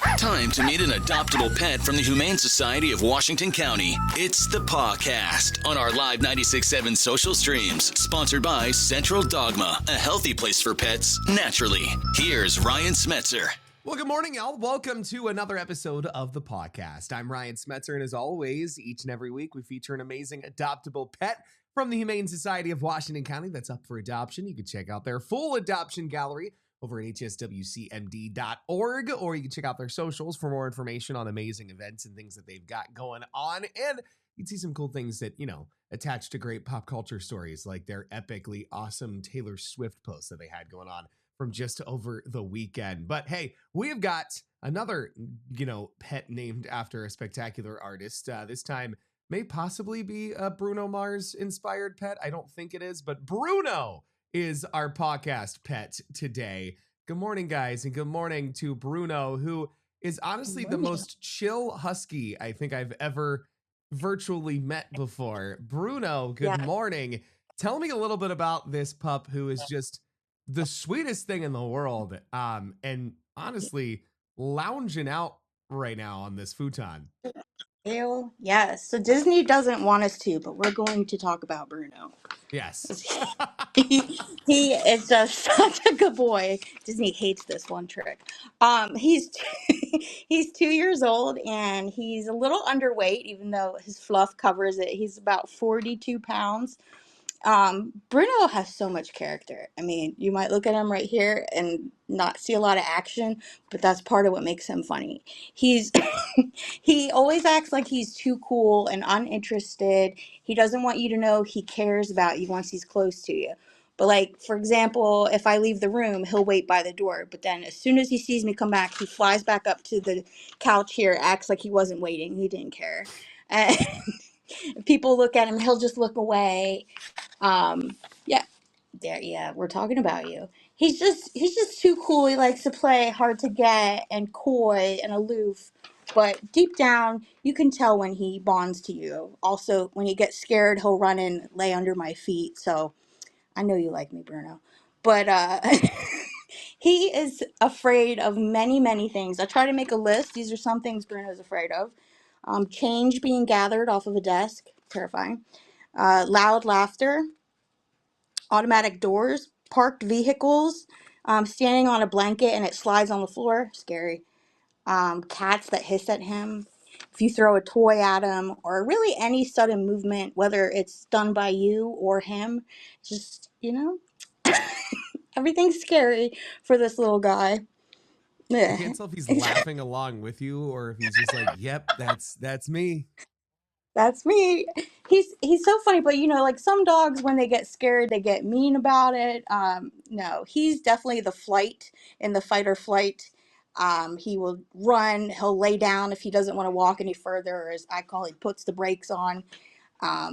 Time to meet an adoptable pet from the Humane Society of Washington County. It's the Pawcast on our live 96.7 social streams, sponsored by Central Dogma, a healthy place for pets naturally. Here's Ryan Smetzer. Well, good morning, y'all. Welcome to another episode of the Pawcast. I'm Ryan Smetzer, and as always, each and every week, we feature an amazing adoptable pet from the Humane Society of Washington County that's up for adoption. You can check out their full adoption gallery over at hswcmd.org, or you can check out their socials for more information on amazing events and things that they've got going on. And you can see some cool things that, attach to great pop culture stories, like their epically awesome Taylor Swift post that they had going on from just over the weekend. But hey, we've got another, pet named after a spectacular artist. This time may possibly be a Bruno Mars inspired pet. I don't think it is, but Bruno is our podcast pet today. Good morning, guys, and good morning to Bruno, who is honestly the most chill husky I think I've ever virtually met before. Bruno, good morning. Tell me a little bit about this pup who is just the sweetest thing in the world, and honestly lounging out right now on this futon. Ew, yes. So Disney doesn't want us to, but we're going to talk about Bruno. Yes. He is just such a good boy. Disney hates this one trick. He's he's 2 years old and he's a little underweight, even though his fluff covers it. He's about 42 pounds. Bruno has so much character. I mean, you might look at him right here and not see a lot of action, but that's part of what makes him funny. He's he always acts like he's too cool and uninterested. He doesn't want you to know he cares about you once he's close to you. But like, for example, if I leave the room, he'll wait by the door. But then as soon as he sees me come back, he flies back up to the couch here, acts like he wasn't waiting. He didn't care. And people look at him, he'll just look away. We're talking about you. He's just too cool. He likes to play hard to get and coy and aloof. But deep down, you can tell when he bonds to you. Also, when he gets scared, he'll run and lay under my feet. So I know you like me, Bruno. But he is afraid of many, many things. I try to make a list. These are some things Bruno's afraid of. Change being gathered off of a desk, terrifying. Loud laughter, automatic doors, parked vehicles, standing on a blanket and it slides on the floor, scary. Cats that hiss at him. If you throw a toy at him, or really any sudden movement, whether it's done by you or him, just, everything's scary for this little guy. I can't tell if he's laughing along with you or if he's just like, yep, that's me. That's me. He's so funny, but like some dogs, when they get scared, they get mean about it. No, he's definitely the fight or flight. He will run. He'll lay down if he doesn't want to walk any further, or as I call it, puts the brakes on.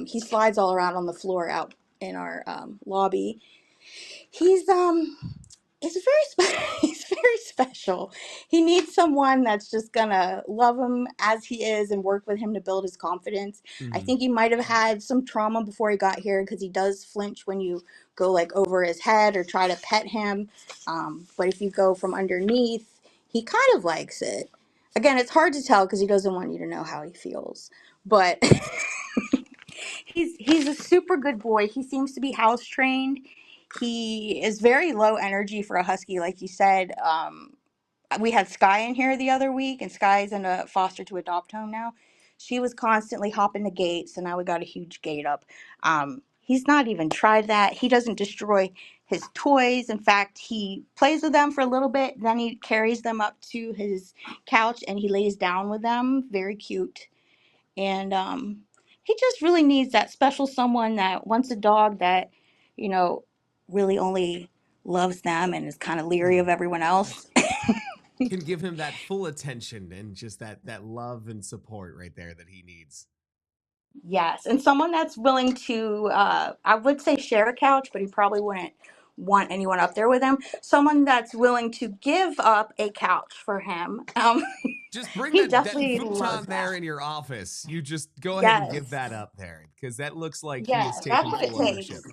He slides all around on the floor out in our lobby. He's he's very special. He needs someone that's just gonna love him as he is and work with him to build his confidence. Mm-hmm. I think he might have had some trauma before he got here, because he does flinch when you go like over his head or try to pet him. But if you go from underneath, he kind of likes it. Again, it's hard to tell because he doesn't want you to know how he feels. But he's a super good boy. He seems to be house trained. He is very low energy for a husky, like you said. We had Sky in here the other week, and Sky's in a foster to adopt home now. She was constantly hopping the gate, so now we got a huge gate up. He's not even tried that. He doesn't destroy his toys. In fact, he plays with them for a little bit, then he carries them up to his couch and he lays down with them. Very cute. And he just really needs that special someone that wants a dog that, really only loves them and is kind of leery of everyone else. Can give him that full attention and just that love and support right there that he needs. Yes, and someone that's willing to, I would say share a couch, but he probably wouldn't want anyone up there with him. Someone that's willing to give up a couch for him. Just bring he that definitely futon loves there that. in your office. You just go ahead and give Yes. that up there, because that looks like he Yeah, is that's taking what it full ownership. takes.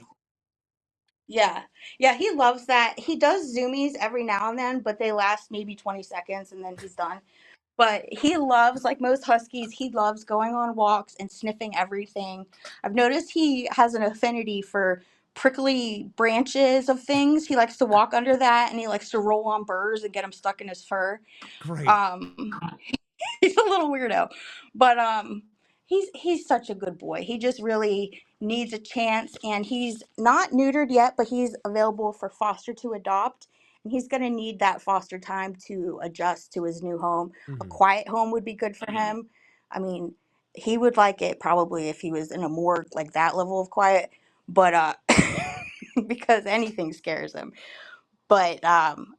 Yeah. Yeah, he loves that. He does zoomies every now and then, but they last maybe 20 seconds and then he's done. But he loves, like most huskies, he loves going on walks and sniffing everything. I've noticed he has an affinity for prickly branches of things. He likes to walk under that, and he likes to roll on burrs and get them stuck in his fur. Great. Um, he's a little weirdo, but he's such a good boy. He just really needs a chance, and he's not neutered yet, but he's available for foster to adopt, and he's going to need that foster time to adjust to his new home. A Hmm. quiet home would be good for him. I mean, he would like it probably if he was in a more like that level of quiet, but because anything scares him. But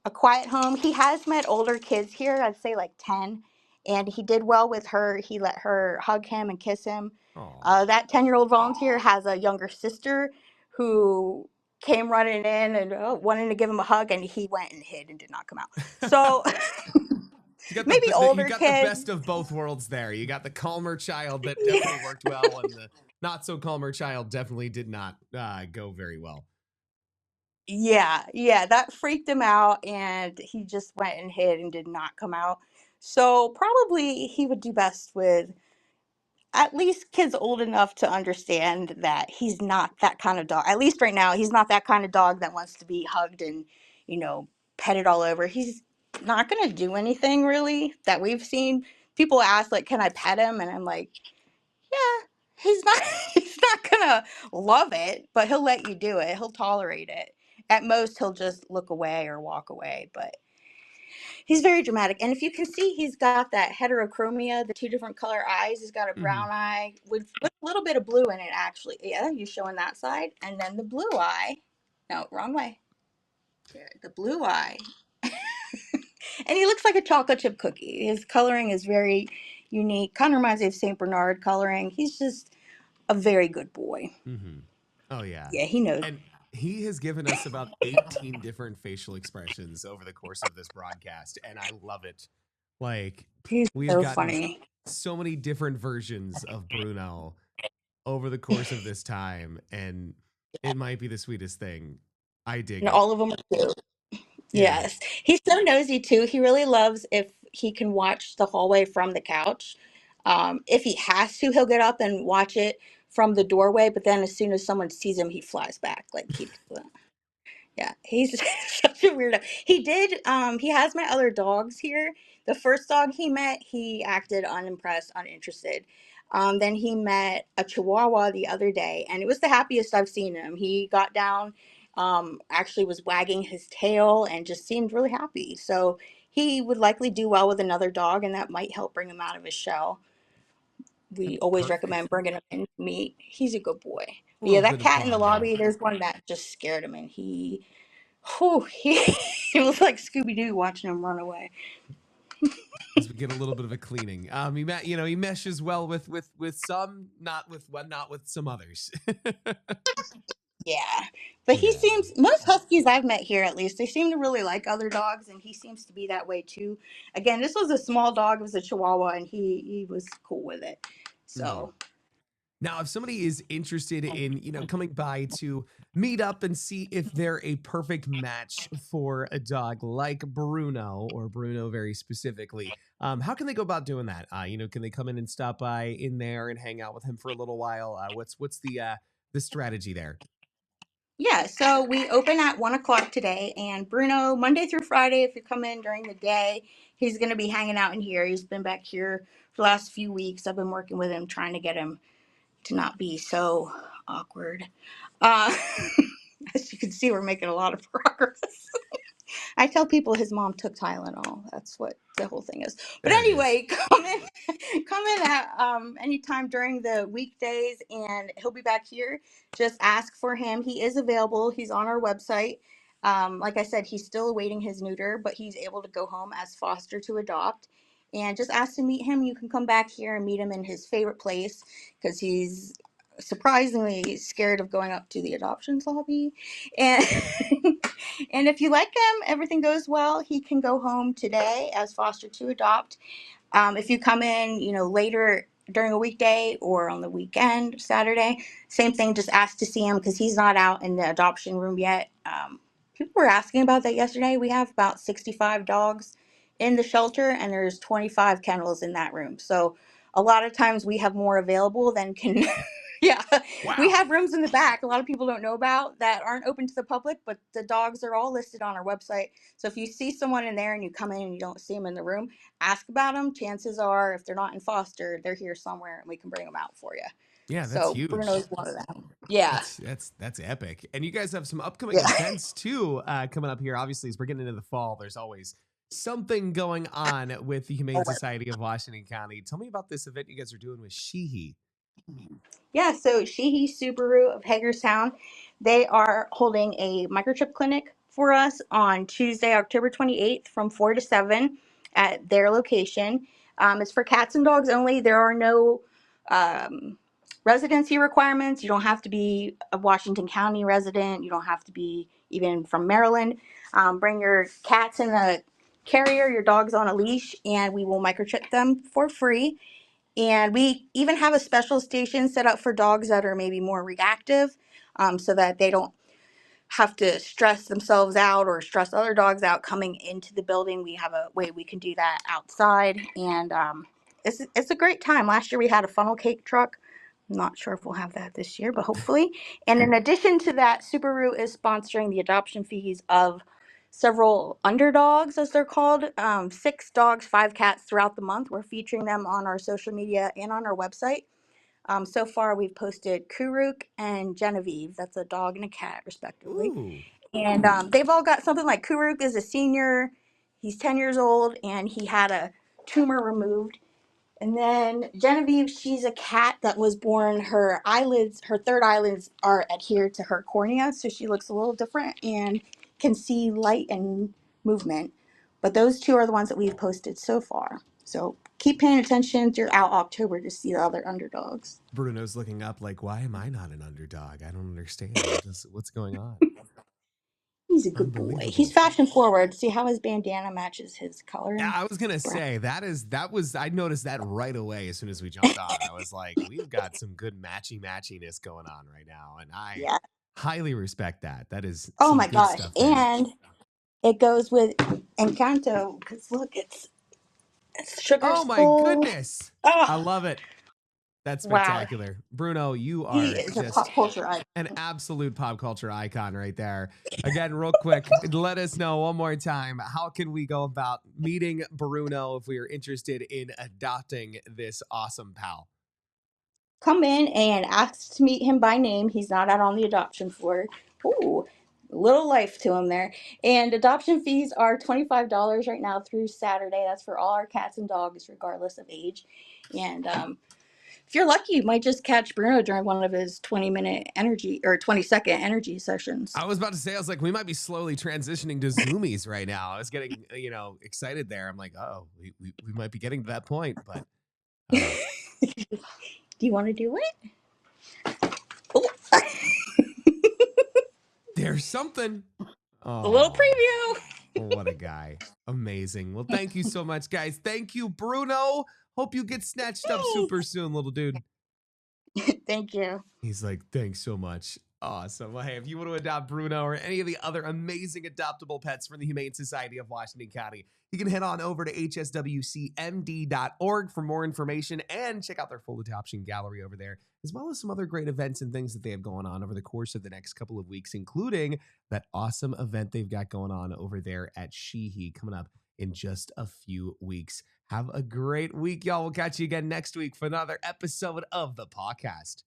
a quiet home. He has met older kids here, I'd say like 10, and he did well with her. He let her hug him and kiss him. Oh. That 10-year-old volunteer has a younger sister who came running in and wanting to give him a hug, and he went and hid and did not come out. So maybe You older got the best kids. of both worlds there. You got the calmer child that Yeah. definitely worked well, and the not so calmer child definitely did not go very well. Yeah, that freaked him out, and he just went and hid and did not come out. So probably he would do best with at least kids old enough to understand that he's not that kind of dog. At least right now, he's not that kind of dog that wants to be hugged and, petted all over. He's not going to do anything really that we've seen. People ask, like, can I pet him? And I'm like, yeah, he's not, he's not going to love it, but he'll let you do it. He'll tolerate it. At most, he'll just look away or walk away. But he's very dramatic. And if you can see, he's got that heterochromia, the two different color eyes. He's got a Hmm. brown eye with a little bit of blue in it, actually. Yeah, you're showing that side. And then the blue eye. No, wrong way. There, the blue eye. And he looks like a chocolate chip cookie. His coloring is very unique. Kind of reminds me of St. Bernard coloring. He's just a very good boy. Hmm. Oh yeah, Yeah, he knows. and he has given us about 18 different facial expressions over the course of this broadcast, and I love it. Like He's we have so gotten funny. so many different versions of Bruno over the course of this time, and it might be the sweetest thing. I dig And it. all of them are cute. Yeah. Yes. He's so nosy too. He really loves if he can watch the hallway from the couch. If he has to, he'll get up and watch it from the doorway, but then as soon as someone sees him, he flies back. Like yeah, he's such a weirdo. He has met other dogs here. The first dog he met, he acted unimpressed, uninterested. Then he met a Chihuahua the other day, and it was the happiest I've seen him. He got down, actually was wagging his tail, and just seemed really happy. So he would likely do well with another dog, and that might help bring him out of his shell. We And always perfect. recommend bringing him in to meet. He's a good boy. A But yeah, little that bit of cat in the bonding lobby, there's one that just scared him, and he was like Scooby Doo watching him run away. as we get a little bit of a cleaning. He meshes well with some, not with some others. Yeah, but he Yeah. seems most huskies I've met here, at least, they seem to really like other dogs, and he seems to be that way too. Again, this was a small dog, it was a Chihuahua, and he was cool with it. Hmm. So Now, if somebody is interested in, coming by to meet up and see if they're a perfect match for a dog like Bruno, or Bruno very specifically, how can they go about doing that? Can they come in and stop by in there and hang out with him for a little while? What's the strategy there? yeah, so we open at 1 o'clock today, and Bruno, Monday through Friday, if you come in during the day, he's going to be hanging out in here. He's been back here for the last few weeks. I've been working with him, trying to get him to not be so awkward. Uh, as you can see, we're making a lot of progress. I tell people his mom took Tylenol. That's what the whole thing is. But There it is. anyway, come in at anytime during the weekdays, and he'll be back here. Just ask for him. He is available. He's on our website. Like I said, he's still awaiting his neuter, but he's able to go home as foster to adopt. And just ask to meet him. You can come back here and meet him in his favorite place because he's surprisingly scared of going up to the adoptions lobby. And and if you like him, everything goes well, he can go home today as foster to adopt. If you come in, later during a weekday or on the weekend, Saturday. Same thing, just ask to see him because he's not out in the adoption room yet. People were asking about that yesterday. We have about 65 dogs in the shelter, and there's 25 kennels in that room. So a lot of times we have more available than can. Yeah, we Wow. have rooms in the back a lot of people don't know about that aren't open to the public, but the dogs are all listed on our website. So if you see someone in there and you come in and you don't see them in the room, ask about them. Chances are, if they're not in foster, they're here somewhere and we can bring them out for you. Yeah, that's So huge. Bruno's one of them. Yeah. That's epic. And you guys have some upcoming Yeah. events too coming up here. Obviously, as we're getting into the fall, there's always something going on with the Humane Society of Washington County. Tell me about this event you guys are doing with Sheehy. Yeah, so Sheehy Subaru of Hagerstown, they are holding a microchip clinic for us on Tuesday, October 28th from 4 to 7 at their location. It's for cats and dogs only. There are no um, residency requirements. You don't have to be a Washington County resident. You don't have to be even from Maryland. Bring your cats in a carrier, your dogs on a leash, and we will microchip them for free. And we even have a special station set up for dogs that are maybe more reactive, so that they don't have to stress themselves out or stress other dogs out coming into the building. We have a way we can do that outside. And it's a great time. Last year we had a funnel cake truck. I'm not sure if we'll have that this year, but hopefully. And in addition to that, Subaru is sponsoring the adoption fees of several underdogs, as they're called. 6 dogs, 5 cats throughout the month. We're featuring them on our social media and on our website. So far, we've posted Kuruk and Genevieve. That's a dog and a cat, respectively. Ooh. And they've all got something. Like Kuruk is a senior. He's 10 years old, and he had a tumor removed. And then Genevieve, she's a cat that was born, her eyelids, her third eyelids are adhered to her cornea, so she looks a little different and can see light and movement. But those 2 are the ones that we've posted so far. So keep paying attention throughout October to see the other underdogs. Bruno's looking up like, why am I not an underdog? I don't understand. What's going on? He's a good boy. He's Unbelievable. fashion forward. See how his bandana matches his color Yeah, and I was gonna brown. say I noticed that right away as soon as we jumped on. I was like, we've got some good matchiness going on right now, and I Yeah. highly respect that. That is Oh some my good gosh. stuff there. And it goes with Encanto because look, it's sugar Oh my skull. goodness, I Oh, love it. That's wow. spectacular, Bruno. You He are is a just pop culture icon. an absolute pop culture icon right there. Again, real quick, let us know one more time, how can we go about meeting Bruno if we are interested in adopting this awesome pal? Come in and ask to meet him by name. He's not out on the adoption floor. Ooh, little life to him there. And adoption fees are $25 right now through Saturday. That's for all our cats and dogs, regardless of age. And if you're lucky, you might just catch Bruno during one of his 20-minute energy or 20-second energy sessions. I was about to say, I was like, we might be slowly transitioning to Zoomies right now. I was getting, excited there. I'm like, oh, we might be getting to that point, but Do you want to do it? Oh. there's something. A little Oh, preview. what a guy. Amazing. Well, thank you so much, guys. Thank you, Bruno. Hope you get snatched up super soon, little dude. Thank you. He's like, thanks so much. Awesome. Well, hey, if you want to adopt Bruno or any of the other amazing adoptable pets from the Humane Society of Washington County, you can head on over to hswcmd.org for more information and check out their full adoption gallery over there, as well as some other great events and things that they have going on over the course of the next couple of weeks, including that awesome event they've got going on over there at Sheehy coming up in just a few weeks. Have a great week, y'all. We'll catch you again next week for another episode of the Pawcast.